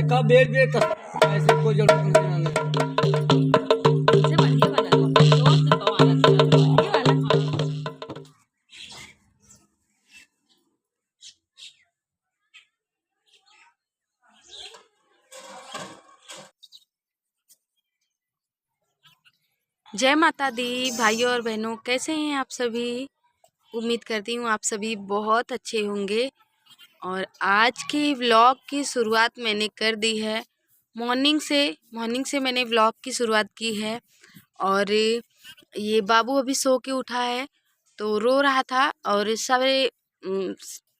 का बेच बेच ऐसे कोई जरूरत नहीं आने। इससे बढ़िया वाला लो, दोस्त हमारा था, ये वाला हाँ। जय माता दी भाइयों और बहनों, कैसे हैं आप सभी। उम्मीद करती हूँ आप सभी बहुत अच्छे होंगे। और आज की व्लॉग की शुरुआत मैंने कर दी है। मॉर्निंग से मैंने व्लॉग की शुरुआत की है। और ये बाबू अभी सो के उठा है तो रो रहा था। और सारे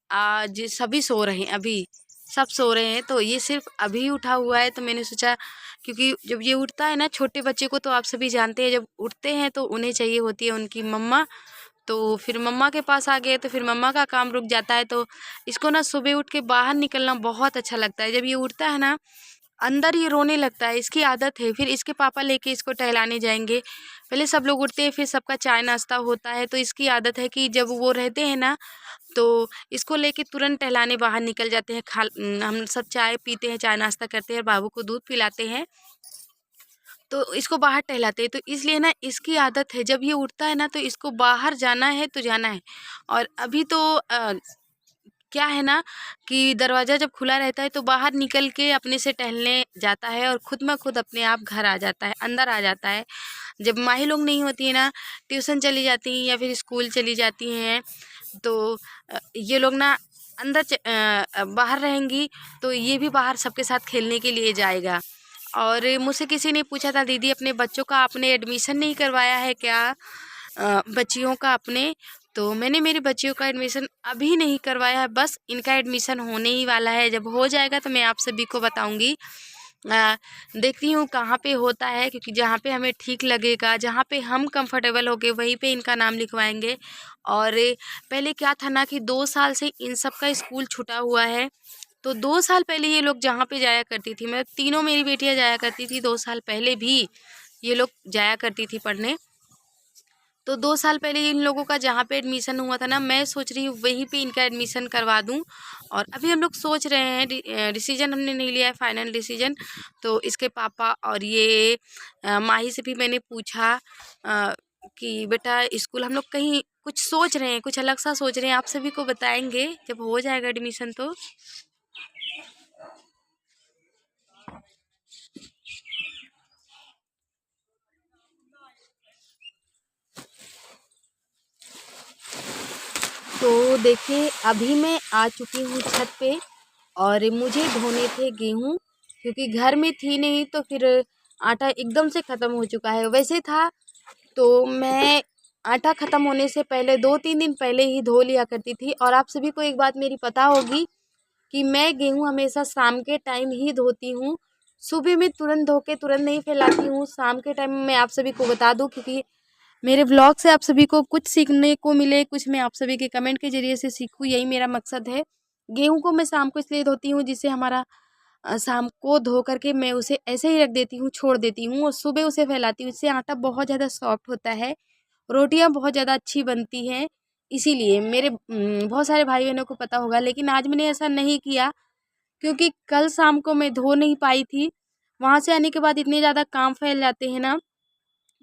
आज सभी सो रहे हैं, अभी सब सो रहे हैं, तो ये सिर्फ अभी उठा हुआ है। तो मैंने सोचा, क्योंकि जब ये उठता है ना, छोटे बच्चे को तो आप सभी जानते हैं, जब उठते हैं तो उन्हें चाहिए होती है उनकी मम्मा। तो फिर मम्मा के पास आ गए तो फिर मम्मा का काम रुक जाता है। तो इसको ना सुबह उठ के बाहर निकलना बहुत अच्छा लगता है। जब ये उठता है ना, अंदर ये रोने लगता है, इसकी आदत है। फिर इसके पापा लेके इसको टहलाने जाएंगे। पहले सब लोग उठते हैं, फिर सबका चाय नाश्ता होता है। तो इसकी आदत है कि जब वो रहते हैं ना, तो इसको लेके तुरंत टहलाने बाहर निकल जाते हैं। हम सब चाय पीते हैं, चाय नाश्ता करते हैं, बाबू को दूध पिलाते हैं, तो इसको बाहर टहलाते हैं। तो इसलिए ना इसकी आदत है, जब ये उठता है ना तो इसको बाहर जाना है तो जाना है। और अभी तो क्या है ना कि दरवाज़ा जब खुला रहता है तो बाहर निकल के अपने से टहलने जाता है और खुद में खुद अपने आप घर आ जाता है, अंदर आ जाता है। जब माही लोग नहीं होती है ना, ट्यूशन चली जाती हैं या फिर स्कूल चली जाती हैं, तो ये लोग ना बाहर रहेंगी, तो ये भी बाहर सबके साथ खेलने के लिए जाएगा। और मुझसे किसी ने पूछा था, दीदी अपने बच्चों का आपने एडमिशन नहीं करवाया है क्या, बच्चियों का अपने। तो मैंने मेरी बच्चियों का एडमिशन अभी नहीं करवाया है, बस इनका एडमिशन होने ही वाला है। जब हो जाएगा तो मैं आप सभी को बताऊंगी। देखती हूँ कहाँ पे होता है, क्योंकि जहाँ पे हमें ठीक लगेगा, जहाँ पे हम कंफर्टेबल होंगे, वहीं पे इनका नाम लिखवाएंगे। और पहले क्या था ना कि 2 साल से इन सब का स्कूल छूटा हुआ है। तो 2 साल पहले ये लोग जहाँ पे जाया करती थी, मैं तीनों मेरी बेटियाँ जाया करती थी, 2 साल पहले भी ये लोग जाया करती थी पढ़ने। तो 2 साल पहले इन लोगों का जहाँ पे एडमिशन हुआ था ना, मैं सोच रही हूँ वहीं पे इनका एडमिशन करवा दूँ। और अभी हम लोग सोच रहे हैं, डिसीजन हमने नहीं लिया है, फाइनल डिसीजन। तो इसके पापा और ये माही से भी मैंने पूछा कि बेटा स्कूल हम लोग कहीं कुछ सोच रहे हैं, कुछ अलग सा सोच रहे हैं, आप सभी को बताएंगे जब हो जाएगा एडमिशन। तो देखिए, अभी मैं आ चुकी हूँ छत पे और मुझे धोने थे गेहूँ, क्योंकि घर में थी नहीं, तो फिर आटा एकदम से ख़त्म हो चुका है। वैसे था तो मैं आटा ख़त्म होने से पहले 2-3 दिन पहले ही धो लिया करती थी। और आप सभी को एक बात मेरी पता होगी कि मैं गेहूँ हमेशा शाम के टाइम ही धोती हूँ। सुबह में तुरंत धो के तुरंत नहीं फैलाती हूँ। शाम के टाइम मैं आप सभी को बता दूँ, क्योंकि मेरे व्लॉग से आप सभी को कुछ सीखने को मिले, कुछ मैं आप सभी के कमेंट के ज़रिए से सीखूँ, यही मेरा मकसद है। गेहूँ को मैं शाम को इसलिए धोती हूँ जिससे हमारा शाम को धो करके मैं उसे ऐसे ही रख देती हूँ, छोड़ देती हूँ, और सुबह उसे फैलाती हूँ। इससे आटा बहुत ज़्यादा सॉफ्ट होता है, रोटियाँ बहुत ज़्यादा अच्छी बनती हैं। इसीलिए मेरे बहुत सारे भाई बहनों को पता होगा, लेकिन आज मैंने ऐसा नहीं किया, क्योंकि कल शाम को मैं धो नहीं पाई थी। वहाँ से आने के बाद इतने ज़्यादा काम फैल जाते हैं ना,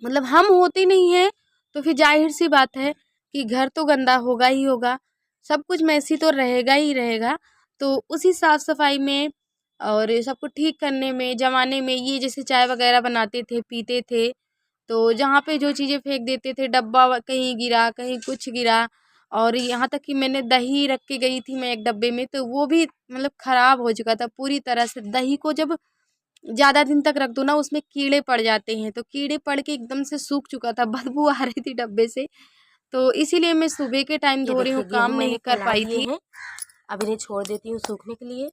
मतलब हम होते नहीं हैं, तो फिर जाहिर सी बात है कि घर तो गंदा होगा ही होगा, सब कुछ मैसी तो रहेगा ही रहेगा। तो उसी साफ़ सफाई में और सबको ठीक करने में, जमाने में ये जैसे चाय वगैरह बनाते थे, पीते थे, तो जहाँ पे जो चीज़ें फेंक देते थे, डब्बा कहीं गिरा, कहीं कुछ गिरा। और यहाँ तक कि मैंने दही रख के गई थी मैं एक डब्बे में, तो वो भी मतलब ख़राब हो चुका था पूरी तरह से। दही को जब ज़्यादा दिन तक रख दो ना, उसमें कीड़े पड़ जाते हैं, तो कीड़े पड़ के एकदम से सूख चुका था, बदबू आ रही थी डब्बे से। तो इसीलिए मैं सुबह के टाइम ये धो रही हूँ, देखिए काम गेहूं नहीं मैंने कर फैला पाई दिए थी। हैं। अब इन्हें छोड़ देती हूँ सूखने के लिए।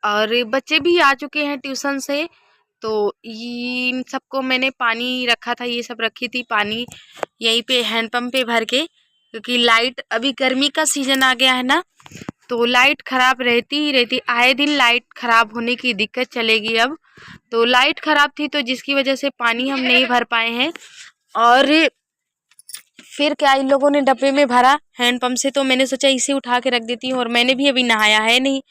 और बच्चे भी आ चुके हैं ट्यूशन से, तो इन सबको मैंने पानी रखा था, ये सब रखी थी पानी यहीं पे हैंडपम्प पे भर के, क्योंकि लाइट, अभी गर्मी का सीज़न आ गया है ना, तो लाइट ख़राब रहती ही रहती, आए दिन लाइट ख़राब होने की दिक्कत चलेगी अब। तो लाइट ख़राब थी तो जिसकी वजह से पानी हम नहीं भर पाए हैं। और फिर क्या इन लोगों ने डब्बे में भरा हैंडपम्प से, तो मैंने सोचा इसे उठा के रख देती हूँ। और मैंने भी अभी नहाया है नहीं,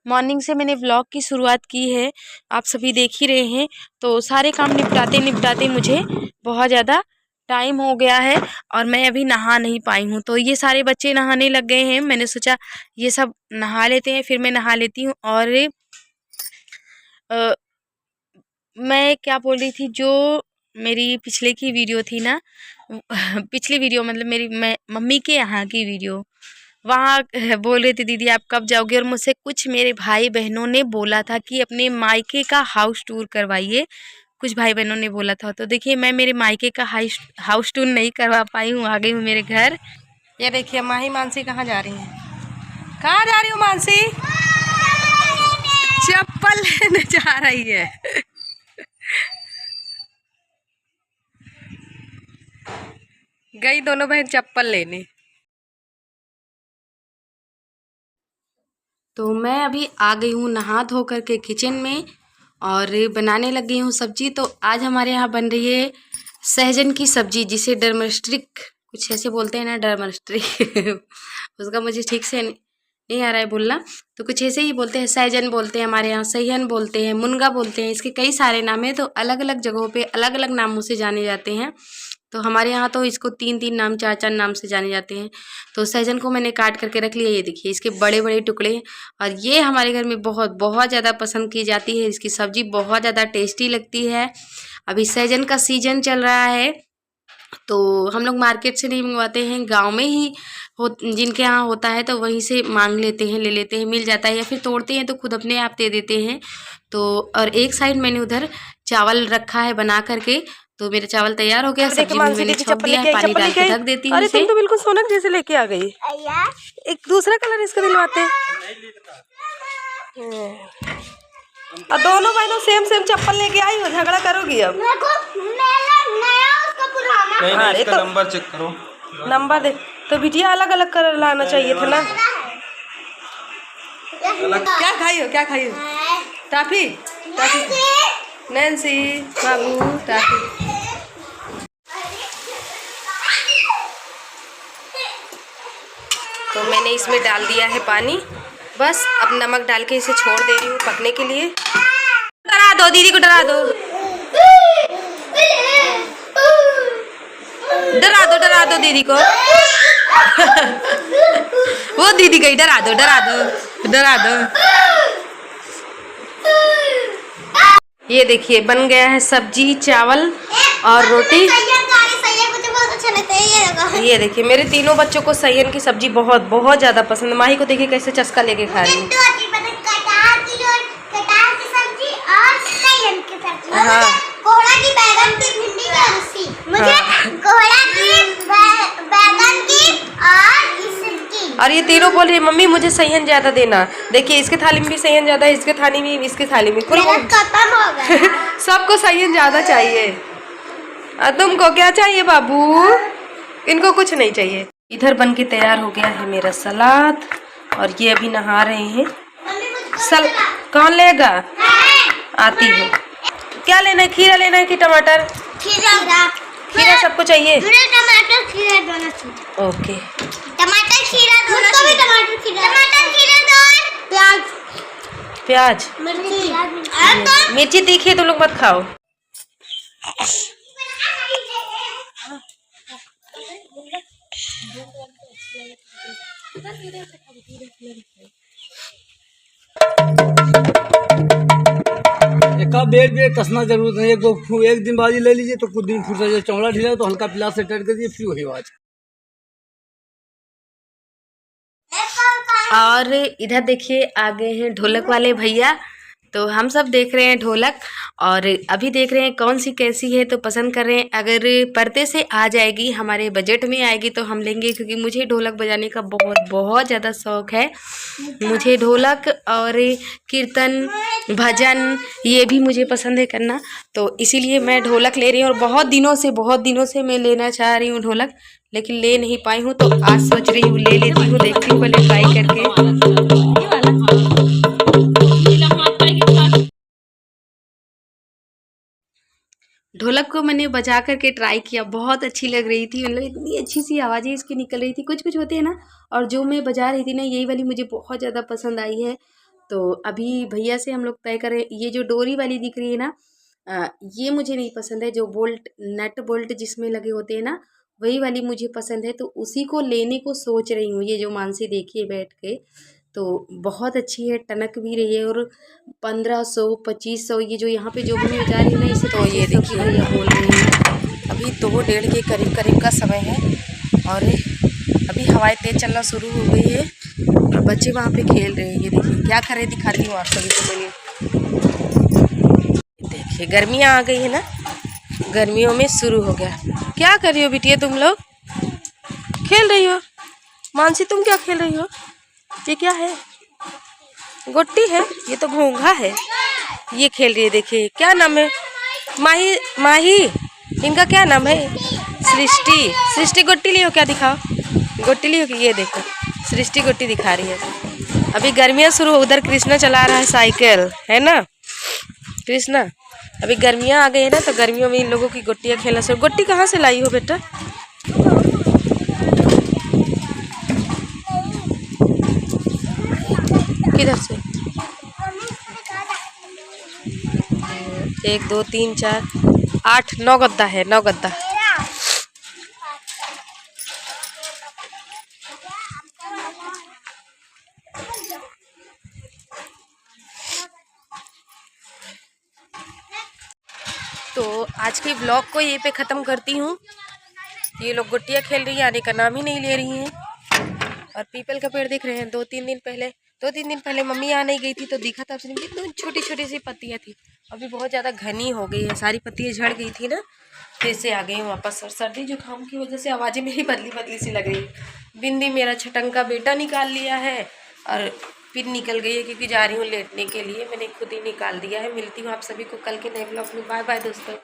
मॉर्निंग से मैंने व्लॉग की शुरुआत की है, आप सभी देख ही रहे हैं। तो सारे काम निपटाते निपटाते मुझे बहुत ज़्यादा टाइम हो गया है और मैं अभी नहा नहीं पाई हूँ। तो ये सारे बच्चे नहाने लग गए हैं, मैंने सोचा ये सब नहा लेते हैं फिर मैं नहा लेती हूँ। और मैं क्या बोल रही थी, जो मेरी पिछले की वीडियो थी ना, पिछली वीडियो मतलब मैं मम्मी के यहाँ की वीडियो, वहाँ बोल रही थी दीदी आप कब जाओगे। और मुझसे कुछ मेरे भाई बहनों ने बोला था कि अपने मायके का हाउस टूर करवाइए, कुछ भाई बहनों ने बोला था। तो देखिए मैं मेरे मायके का हाउस टूर नहीं करवा पाई हूँ, आ गई हूँ मेरे घर। ये देखिए माही मानसी कहाँ जा रही हैं, कहाँ जा रही हो मानसी? चप्पल लेने जा रही है। गई दोनों बहन चप्पल लेने। तो मैं अभी आ गई हूँ नहा धो करके किचन में और बनाने लग गई हूँ सब्जी। तो आज हमारे यहाँ बन रही है सहजन की सब्जी, जिसे डरमस्टिक कुछ ऐसे बोलते हैं ना, डरमस्टिक उसका मुझे ठीक से नहीं आ रहा है बोलना, तो कुछ ऐसे ही बोलते हैं। सहजन बोलते हैं हमारे यहाँ, सहजन बोलते हैं, मुनगा बोलते हैं, इसके कई सारे नाम हैं। तो अलग अलग जगहों पे अलग अलग नामों से जाने जाते हैं। तो हमारे यहाँ तो इसको 3-3 नाम 4-4 नाम से जाने जाते हैं। तो सहजन को मैंने काट करके रख लिया, ये देखिए इसके बड़े बड़े टुकड़े। और ये हमारे घर में बहुत बहुत ज़्यादा पसंद की जाती है, इसकी सब्ज़ी बहुत ज़्यादा टेस्टी लगती है। अभी सहजन का सीजन चल रहा है तो हम लोग मार्केट से नहीं मंगवाते हैं, गांव में ही जिनके यहाँ होता है तो वहीं से मांग लेते हैं, ले लेते हैं, मिल जाता है, या फिर तोड़ते हैं तो खुद अपने आप दे देते हैं। तो और एक साइड मैंने उधर चावल रखा है बना करके, तो मेरा चावल तैयार हो गया, सब्जी में मैंने छोड़ दिया है, पानी डाल के ढक देती हूँ। अरे तुम तो बिल्कुल सोनक जैसे लेके आ गई। एक दूसरा कलर इसका दिलवाते। और दोनों बहनों सेम सेम चप्पल लेके आई हो, झगड़ा करोगी अब? नहीं, इसका नंबर चेक करो। नंबर दे तो बिटिया अलग अलग कलर लाना चाहिए था ना। क्या खाई हो, क्या खाई हो? टाफी टाफी नैन्सी बाबू टाफी। तो मैंने इसमें डाल दिया है पानी, बस अब नमक डाल के इसे छोड़ दे रही हूँ पकने के लिए। डरा दो दीदी को, डरा दो, डरा दो दीदी को। वो दीदी गई, डरा दो डरा दो डरा दो। ये देखिए बन गया है सब्जी, चावल और रोटी। ये देखिए मेरे तीनों बच्चों को सैयन की सब्जी बहुत बहुत ज्यादा पसंद। माही को देखिए कैसे चस्का लेके खा रही है। हाँ कोहड़ा की बैगन की भिंडी की लस्सी, मुझे कोहड़ा की बैगन की और इसकी। और ये तीनों बोल रही है मम्मी मुझे सैयन ज्यादा देना। देखिए इसके थाली में भी सैयन ज्यादा है, इसके थाली में, इसके थाली में खत्म हो गया। सबको सैयन ज्यादा चाहिए। और तुमको क्या चाहिए बाबू? इनको कुछ नहीं चाहिए। इधर बन के तैयार हो गया है मेरा सलाद और ये अभी नहा रहे हैं। कौन लेगा? आती हूँ। क्या लेना है, खीरा लेना है कि टमाटर? खीरा सबको चाहिए। टमाटर खीरा दोनों चाहिए। ओके टमाटर खीरा दोनों चाहिए। टमाटर खीरा दो। प्याज मिर्ची तीखी है, तुम लोग मत खाओ। का बेड पे कसना जरूरत नहीं है, एक दिन बाजी ले लीजिए तो कुछ दिन फुर्सत से चौड़ा ढीला तो हल्का पिलास से टट कर दिए, फ्री वही आवाज। और इधर देखिए आ गए हैं ढोलक वाले भैया। तो हम सब देख रहे हैं ढोलक, और अभी देख रहे हैं कौन सी कैसी है, तो पसंद कर रहे हैं। अगर पर्दे से आ जाएगी, हमारे बजट में आएगी तो हम लेंगे, क्योंकि मुझे ढोलक बजाने का बहुत बहुत ज़्यादा शौक़ है। मुझे ढोलक और कीर्तन भजन ये भी मुझे पसंद है करना, तो इसीलिए मैं ढोलक ले रही हूँ। और बहुत दिनों से मैं लेना चाह रही हूँ ढोलक, लेकिन ले नहीं पाई हूँ, तो आज सोच रही हूँ ले लेती हूँ, देखती हूँ पहले ट्राई करके। ढोलक को मैंने बजा करके ट्राई किया, बहुत अच्छी लग रही थी, मतलब इतनी अच्छी सी आवाज़ें इसकी निकल रही थी। कुछ कुछ होते हैं ना, और जो मैं बजा रही थी ना, यही वाली मुझे बहुत ज़्यादा पसंद आई है। तो अभी भैया से हम लोग तय करें, ये जो डोरी वाली दिख रही है ना, ये मुझे नहीं पसंद है। जो बोल्ट, नट बोल्ट जिसमें लगे होते हैं ना, वही वाली मुझे पसंद है, तो उसी को लेने को सोच रही हूँ। ये जो मानसी देखिए बैठ के, तो बहुत अच्छी है, टनक भी रही है। और 1500 2500 ये जो यहाँ पे जो भी मैं जा रही हूँ ना, इसे तो ये देखिए भैया बोल रहे हैं। अभी 2-1:30 के करीब का समय है, और अभी हवाएं तेज चलना शुरू हो गई है, और बच्चे वहाँ पे खेल रहे हैं। ये देखिए क्या करे, दिखाती हूँ आप सभी को। चलिए देखिए, गर्मियाँ आ गई है ना, गर्मियों में शुरू हो गया। क्या कर रही हो बिटिया, तुम लोग खेल रही हो? मानसी तुम क्या खेल रही हो? ये क्या है? गोटी है? ये तो घोंघा है। ये खेल रही है, देखिए क्या नाम है? माही इनका क्या नाम है? सृष्टि गोटी लियो, क्या दिखाओ, गोटी लियो कि ये देखो सृष्टि गोटी दिखा रही है। अभी गर्मियाँ शुरू, उधर कृष्णा चला रहा है साइकिल, है ना कृष्णा? अभी गर्मियाँ आ गई है ना, तो गर्मियों में इन लोगों की गोटियाँ खेलना शुरू। गोटी कहाँ से लाई हो बेटा? किधर से? 1 2 3 4 8 9 गद्दा है, 9 गद्दा। तो आज के ब्लॉग को यहीं पे ख़त्म करती हूँ। ये लोग गुट्टियाँ खेल रही हैं, आने का नाम ही नहीं ले रही हैं। और पीपल का पेड़ देख रहे हैं, 2-3 दिन पहले मम्मी यहाँ नहीं गई थी, तो दिखा था आपसे, कितनी छोटी छोटी सी पत्तियाँ थी। अभी बहुत ज़्यादा घनी हो गई है, सारी पत्तियाँ झड़ गई थी ना, फिर से आ गई वापस। और सर्दी जुकाम की वजह से आवाज़ें मेरी बदली सी लग रही है। बिंदी मेरा छटंका बेटा निकाल लिया है, और फिर निकल गई है, क्योंकि जा रही हूँ लेटने के लिए। मैंने खुद ही निकाल दिया है। मिलती हूँ आप सभी को कल के नए ब्लॉग में। बाय बाय दोस्तों।